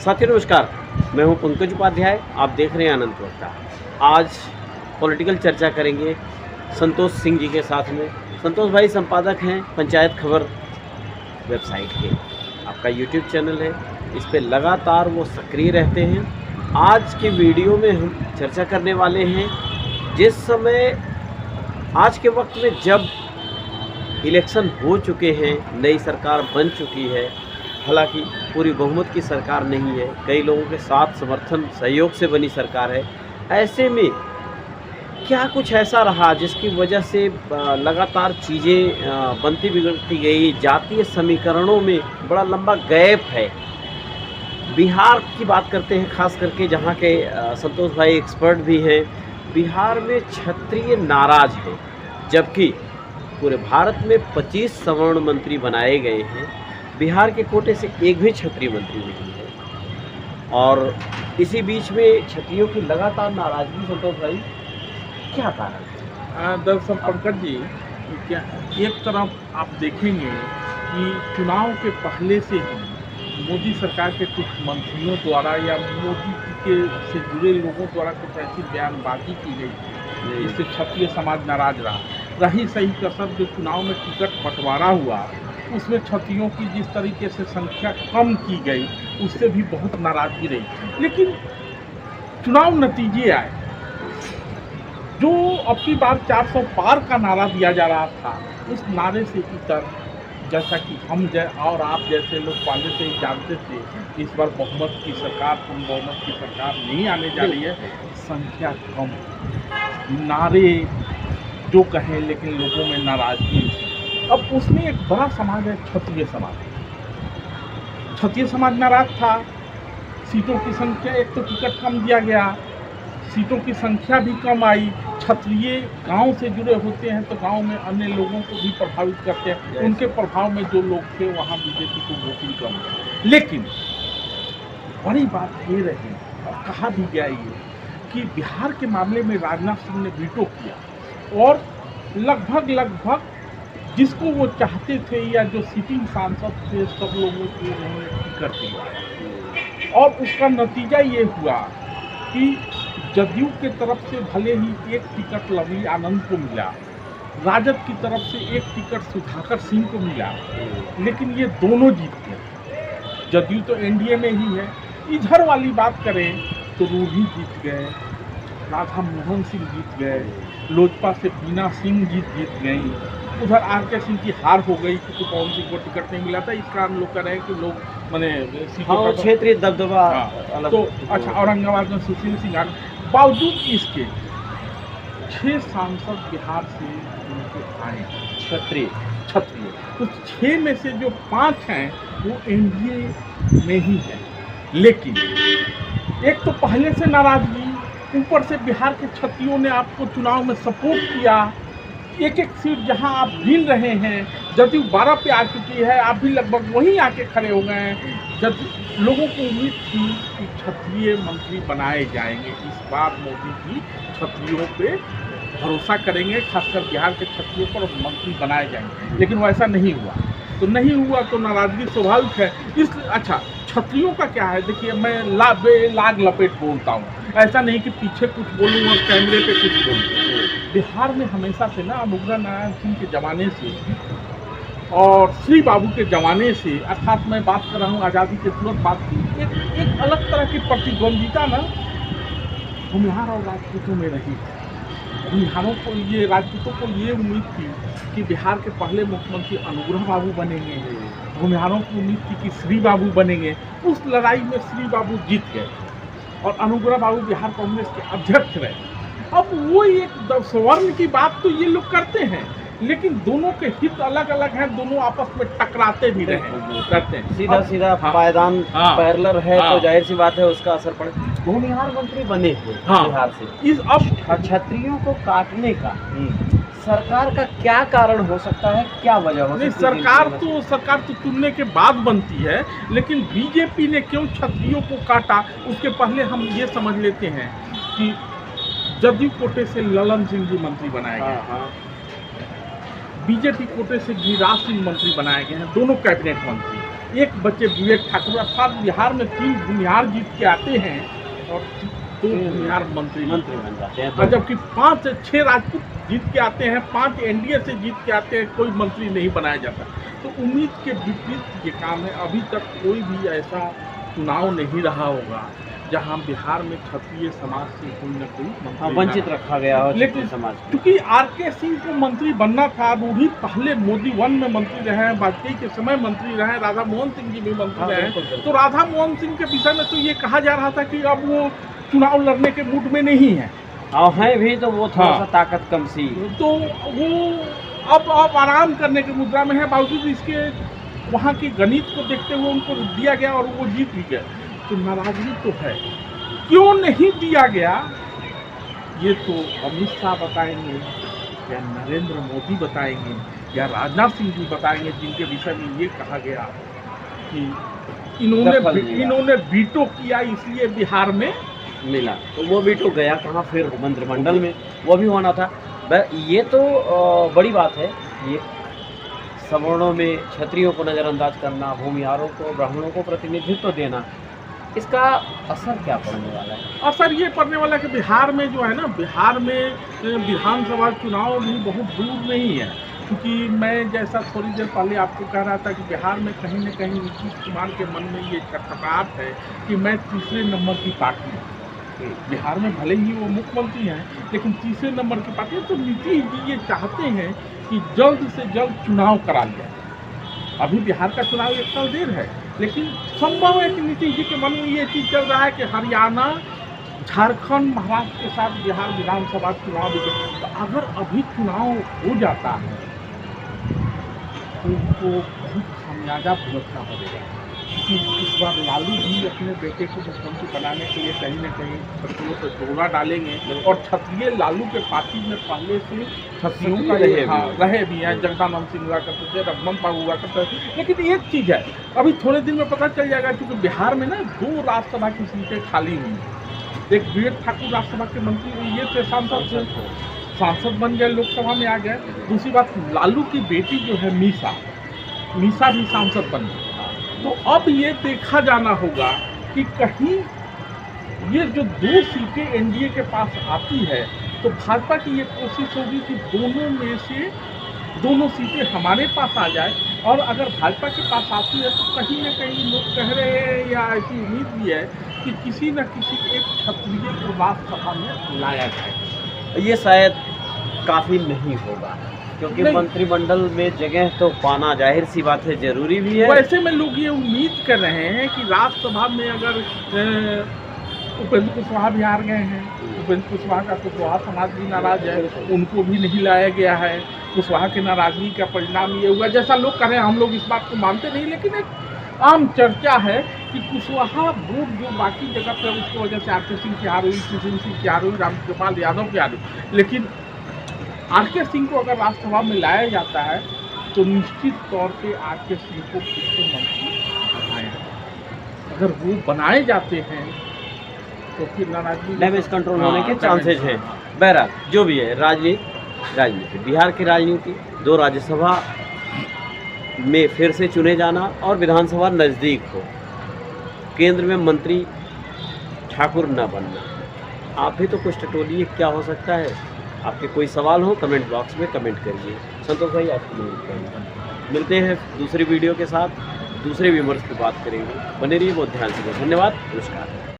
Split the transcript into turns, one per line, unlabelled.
साथियों नमस्कार, मैं हूं पंकज उपाध्याय। आप देख रहे हैं अनंत वक्ता। आज पॉलिटिकल चर्चा करेंगे संतोष सिंह जी के साथ में। संतोष भाई संपादक हैं पंचायत खबर वेबसाइट के। आपका यूट्यूब चैनल है, इस पे लगातार वो सक्रिय रहते हैं। आज के वीडियो में हम चर्चा करने वाले हैं जिस समय आज के वक्त में जब इलेक्शन हो चुके हैं, नई सरकार बन चुकी है, हालांकि पूरी बहुमत की सरकार नहीं है, कई लोगों के साथ समर्थन सहयोग से बनी सरकार है। ऐसे में क्या कुछ ऐसा रहा जिसकी वजह से लगातार चीज़ें बनती बिगड़ती गई, जातीय समीकरणों में बड़ा लंबा गैप है। बिहार की बात करते हैं खास करके, जहाँ के संतोष भाई एक्सपर्ट भी हैं। बिहार में क्षत्रिय नाराज है, जबकि पूरे भारत में 25 सवर्ण मंत्री बनाए गए हैं। बिहार के कोटे से एक भी क्षत्रिय मंत्री नहीं है, और इसी बीच में क्षत्रियों की लगातार नाराजगी। संतोष भाई, क्या कारण है?
दरअसल पंकज जी, क्या एक तरफ आप देखेंगे कि चुनाव के पहले से ही मोदी सरकार के कुछ मंत्रियों द्वारा या मोदी जी के से जुड़े लोगों द्वारा कुछ ऐसी बयानबाजी की गई थी जिससे क्षत्रिय समाज नाराज रही सही कसर जो चुनाव में टिकट बंटवारा हुआ, उसमें क्षत्रियों की जिस तरीके से संख्या कम की गई, उससे भी बहुत नाराजगी रही। लेकिन चुनाव नतीजे आए, जो अब की बार 400 पार का नारा दिया जा रहा था, उस नारे से इतर, जैसा कि हम और आप जैसे लोग पहले से ही जानते थे कि इस बार बहुमत की सरकार, पूर्ण बहुमत की सरकार नहीं आने जा रही है, संख्या कम, नारे जो कहें, लेकिन लोगों में नाराजगी। अब उसमें एक बड़ा समाज है क्षत्रिय समाज। क्षत्रिय समाज नाराज था। सीटों की संख्या, एक तो टिकट कम दिया गया, सीटों की संख्या भी कम आई। क्षत्रिय गांव से जुड़े होते हैं तो गांव में अन्य लोगों को भी प्रभावित करते हैं, उनके प्रभाव में जो लोग थे वहां बीजेपी को वोटिंग कम। लेकिन बड़ी बात ये रही, और कहा भी गया ये, कि बिहार के मामले में राजनाथ सिंह ने वीटो किया और लगभग जिसको वो चाहते थे या जो सिटिंग सांसद थे, सब लोगों को उन्होंने टिकट दिया। और उसका नतीजा ये हुआ कि जदयू की तरफ से भले ही एक टिकट लवली आनंद को मिला, राजद की तरफ से एक टिकट सुधाकर सिंह को मिला, लेकिन ये दोनों जीत गए। जदयू तो एनडीए में ही है। इधर वाली बात करें तो रूही जीत गए, राधा मोहन सिंह जीत गए, लोजपा से बीना सिंह जीत गई, उधर आर.के. सिंह की हार हो गई क्योंकि पवन सिंह को टिकट नहीं मिला था। इस कारण लोग कह रहे हैं कि लोग मैंने
क्षेत्रीय दबदबा।
तो अच्छा, औरंगाबाद में सुशील सिंह। बावजूद इसके 6 सांसद बिहार से उनके आए क्षत्रिय। तो 6 में से जो 5 हैं वो एनडीए में ही है। लेकिन एक तो पहले से नाराजगी, ऊपर से बिहार के क्षत्रियों ने आपको चुनाव में सपोर्ट किया। एक सीट जहां आप गिन रहे हैं, जदयू 12 पे आ चुकी है, आप भी लगभग वहीं आके खड़े हो गए हैं। जब लोगों को उम्मीद थी कि क्षत्रिय मंत्री बनाए जाएंगे, इस बार मोदी जी क्षत्रियों पे भरोसा करेंगे, खासकर बिहार के क्षत्रियों पर मंत्री बनाए जाएंगे, लेकिन वो ऐसा नहीं हुआ। तो नहीं हुआ तो नाराजगी स्वाभाविक है। अच्छा, क्षत्रियों का क्या है, देखिए मैं लाग लपेट बोलता हूँ, ऐसा नहीं कि पीछे कुछ बोलूँ और कैमरे पे कुछ बोलूँ। बिहार में हमेशा से ना अनुग्रह नारायण सिंह के ज़माने से और श्री बाबू के ज़माने से, अर्थात मैं बात कर रहा हूँ आज़ादी के तुरंत बाद की, एक अलग तरह की प्रतिद्वंदिता ना भूमिहार और राजपूतों में रही। भूमिहारों को, ये राजपूतों को ये उम्मीद थी कि बिहार के पहले मुख्यमंत्री अनुग्रह बाबू बनेंगे, भूमिहारों की उम्मीद थी कि श्री बाबू बनेंगे। उस लड़ाई में श्री बाबू जीत गए और अनुग्रह बाबू बिहार कांग्रेस के अध्यक्ष रहे। अब वो एक स्वर्ण की बात तो ये लोग करते हैं, लेकिन दोनों के हित अलग अलग हैं, दोनों आपस में टकराते भी करते हैं।
सीधा पायदान पैरेलल है, तो जाहिर सी बात है उसका असर पड़े। भूमिहार मंत्री बने थे बिहार से,
इस अब
क्षत्रियों को काटने का सरकार का क्या कारण हो सकता है, क्या वजह हो सकती है?
सरकार तो चुनने के बाद बनती है, लेकिन बीजेपी ने क्यों क्षत्रियों को काटा, उसके पहले हम ये समझ लेते हैं कि जदयू कोटे से ललन सिंह जी मंत्री बनाए गए, बीजेपी कोटे से गिरिराज सिंह मंत्री बनाए गए हैं, दोनों कैबिनेट मंत्री। एक बच्चे विवेक ठाकुर, अर्थात बिहार में 3 भूमिहार जीत के आते हैं और 2 भूमिहार मंत्री
बन जाते हैं।
और जबकि 5 से 6 राजपूत जीत के आते हैं, 5 एनडीए से जीत के आते हैं, कोई मंत्री नहीं बनाया जाता। तो उम्मीद के विपरीत ये काम है। अभी तक कोई भी ऐसा चुनाव नहीं रहा होगा जहां बिहार में क्षत्रिय समाज से कोई न कोई मंत्री
वंचित रखा गया हो
लेकिन
समाज को।
क्योंकि आरके सिंह को मंत्री बनना था, वो भी पहले मोदी 1 में मंत्री रहे हैं, वाजपेयी के समय मंत्री रहे हैं, राधा मोहन सिंह जी भी मंत्री रहे हैं। तो राधा मोहन सिंह के विषय में तो ये कहा जा रहा था कि अब वो चुनाव लड़ने के मूड में नहीं है,
और हैं भी तो वो थोड़ा सा ताकत कम सी,
तो वो अब आराम करने की मुद्रा में है। बावजूद इसके वहाँ की गणित को देखते हुए उनको दिया गया और वो जीत भी गए। तो नाराजगी तो है, क्यों नहीं दिया गया ये तो अमित शाह बताएंगे या नरेंद्र मोदी बताएंगे या राजनाथ सिंह जी बताएंगे, जिनके विषय में ये कहा गया कि इन्होंने वीटो किया इसलिए बिहार में
मिला। तो वो भी तो गया कहाँ फिर मंत्रिमंडल में, वो भी होना था। ये तो बड़ी बात है। ये सवर्णों में क्षत्रियों को नज़रअंदाज करना, भूमिहारों को, ब्राह्मणों को प्रतिनिधित्व देना, इसका असर क्या पड़ने वाला है?
असर ये पड़ने वाला है कि बिहार में जो है ना, बिहार में विधानसभा चुनाव भी बहुत दूर नहीं है। क्योंकि मैं जैसा थोड़ी देर पहले आपको कह रहा था कि बिहार में कहीं न कहीं नीतीश कुमार के मन में ये खटखटाहट है कि मैं तीसरे नंबर की पार्टी हूँ। बिहार में भले ही वो मुख्यमंत्री हैं, लेकिन तीसरे नंबर की पार्टी है। तो नीतीश जी ये चाहते हैं कि जल्द से जल्द चुनाव करा लिया। अभी बिहार का चुनाव 1 साल देर है, लेकिन संभव है कि नीतीश जी के मन में ये चीज़ चल रहा है कि हरियाणा, झारखंड, महाराष्ट्र के साथ बिहार विधानसभा चुनाव भी। तो अगर अभी चुनाव हो जाता है तो उनको बहुत खामियाजा भुगतना पड़ेगा। क्योंकि इस बार लालू जी अपने बेटे को मुख्यमंत्री बनाने के लिए कहीं न कहीं क्षत्रियों पर जोड़ा डालेंगे, और क्षत्रिय लालू के पार्टी में पहले से क्षत्रियों का रहे भी हैं। जगदानंद सिंह हुआ करते थे, रघुवंत बाबू हुआ करते थे। लेकिन एक चीज़ है, अभी थोड़े दिन में पता चल जाएगा, क्योंकि बिहार में ना 2 राज्यसभा की सीटें खाली हुई हैं। एक विवेक ठाकुर राज्यसभा के मंत्री ये थे, सांसद बन गए, लोकसभा में आ गए। दूसरी बात, लालू की बेटी जो है मीसा भी सांसद बन गई। तो अब ये देखा जाना होगा कि कहीं ये जो 2 सीटें एनडीए के पास आती है, तो भाजपा की ये कोशिश होगी कि दोनों में से दोनों सीटें हमारे पास आ जाए। और अगर भाजपा के पास आती है तो कहीं न कहीं लोग कह रहे हैं या ऐसी उम्मीद भी है कि किसी न किसी एक क्षत्रिय को राज्यसभा में लाया जाए।
ये शायद काफ़ी नहीं होगा, क्योंकि मंत्रिमंडल में जगह तो पाना जाहिर सी बात है जरूरी भी है।
वैसे में लोग ये उम्मीद कर रहे हैं कि राज्यसभा में अगर उपेंद्र कुशवाहा भी हार गए हैं, उपेंद्र कुशवाहा का कुशवाहा समाज भी नाराज है, उनको भी नहीं लाया गया है। कुशवाहा की नाराजगी का परिणाम ये हुआ, जैसा लोग कह रहे हैं, हम लोग इस बात को मानते नहीं, लेकिन एक आम चर्चा है कि कुशवाहा वोट जो बाकी जगह पर उसकी वजह से आरके सिंह की हार हुई, किशन सिंह की हार हुई, रामकृपाल यादव की हार हुई। लेकिन आरके सिंह को अगर राज्यसभा में लाया जाता है तो निश्चित तौर पे आरके सिंह को फिर से मंत्री बनाया जाए। अगर वो बनाए जाते हैं तो फिर नाराजगी
डैमेज कंट्रोल होने के चांसेज हैं। बहरहाल जो भी है, राजनीति बिहार की राजनीति, 2 राज्यसभा में फिर से चुने जाना और विधानसभा नज़दीक हो, केंद्र में मंत्री ठाकुर न बनना। आप भी तो कुछ टटोलिए, क्या हो सकता है? आपके कोई सवाल हो कमेंट बॉक्स में कमेंट करिए। संतोष भाई आपको मिलते हैं दूसरी वीडियो के साथ, दूसरे विमर्श की बात करेंगे। बने रहिए, बहुत ध्यान से। धन्यवाद, नमस्कार।